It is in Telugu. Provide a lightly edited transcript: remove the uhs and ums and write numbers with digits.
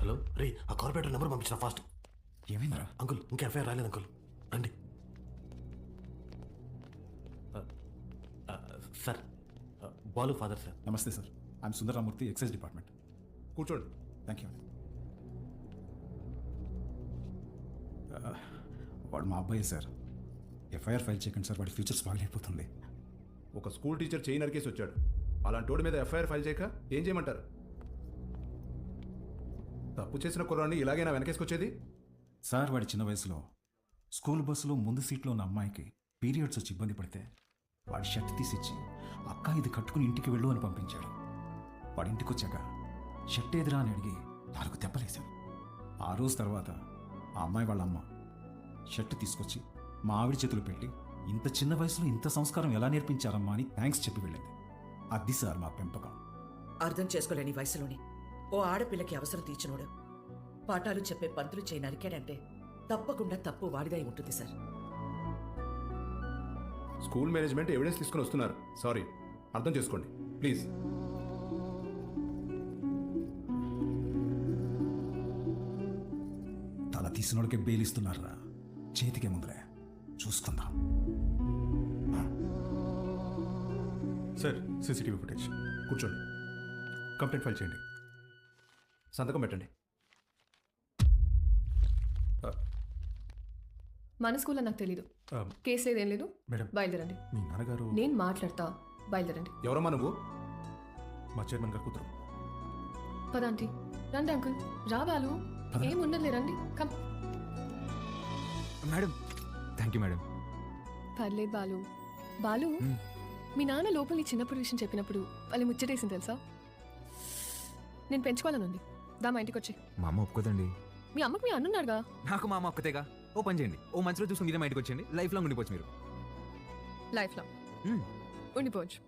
హలో రే, ఆ కార్పొరేటర్ నెంబర్ పంపించిన ఫాస్ట్. ఏమైందిరా? అంకుల్ ఇంకా ఎఫ్ఐఆర్ రాలేదు అంకుల్, రండి. Sir, Balu father sir. నమస్తే sir, I'm Sundararamurthy, excise department. కూర్చోండి. Thank you. వాడు మా అబ్బాయి సార్. ఎఫ్ఐఆర్ ఫైల్ చేయకండి సార్, వాడి ఫ్యూచర్ బాగలేకపోతుంది. ఒక స్కూల్ టీచర్ చేయి నరికేసి వచ్చాడు. అలాంటి వాడి మీద ఎఫ్ఐఆర్ ఫైల్ చేయక ఏం చేయమంటారు? తప్పు చేసిన కుర్రాన్ని ఇలాగైనా వెనకేసుకొచ్చేది? సార్, వాడి చిన్న వయసులో స్కూల్ బస్సులో ముందు సీట్లో ఉన్న అమ్మాయికి పీరియడ్స్ వచ్చి ఇబ్బంది పడితే వాడి షర్ట్ తీసిచ్చి అక్క ఇది కట్టుకుని ఇంటికి వెళ్ళు అని పంపించాడు. వాడి ఇంటికి వచ్చాక షర్ట్ ఎదురా అని అడిగి 4 దెబ్బలేశాను. ఆ రోజు తర్వాత ఆ అమ్మాయి వాళ్ళ అమ్మ షర్ట్ తీసుకొచ్చి మా ఆవిడ చేతులు పెట్టి ఇంత చిన్న వయసులో ఇంత సంస్కారం ఎలా నేర్పించారమ్మా అని థ్యాంక్స్ చెప్పి వెళ్ళింది. అది సార్ మా పెంపకం. అర్థం చేసుకోలేని వయసులోని ఓ ఆడపిల్లకి అవసరం తీర్చినోడు పాఠాలు చెప్పే పంతులు చేయి నరికాడంటే తప్పకుండా తప్పు వాడిదై ఉంటుంది సార్. స్కూల్ మేనేజ్మెంట్ ఎవిడెన్స్ తీసుకుని వస్తున్నారు. సారీ, అర్థం చేసుకోండి ప్లీజ్. తల తీసినోడికే బెయిలిస్తున్నారా? చేతికే ముందులే చూసుకుందాం. Sir, CCTV footage. కూర్చోండి. కంప్లైంట్ ఫైల్ చేయండి. సంతకం పెట్టండి. మన స్కూల్లో నాకు తెలీదు. కేసు లేదేం లేదు. మేడం, బయలుదేరండి. మీ నాన్నగారు నేను మాట్లాడతా, బయలుదేరండి. ఎవరమ్మా నువ్వు? మా చైర్మన్ గారు కూతురు. పదాంటి రండి అంకుల్. రా బాలు, ఏముండదులే రండి. Come. Madam, thank you madam. పర్లేదు బాలు. బాలు, మీ నాన్న లోపల నీ చిన్నప్పుడు విషయం చెప్పినప్పుడు వాళ్ళు ముచ్చటేసింది తెలుసా? నేను పెంచుకోవాలని ఉంది. దా మా ఇంటికి వచ్చి. మా అమ్మ ఒప్పుకోదండి. మీ అమ్మకు మీ అన్నున్నాడుగా. నాకు మా అమ్మ ఒక్కతేగా. ఓ పని చేయండి, ఓ మంచి రోజు చూసుకుని మీరే మా ఇంటికి వచ్చేయండి. లైఫ్ లాంగ్ ఉండిపోవచ్చు మీరు. లైఫ్ లో ఉండిపోవచ్చు.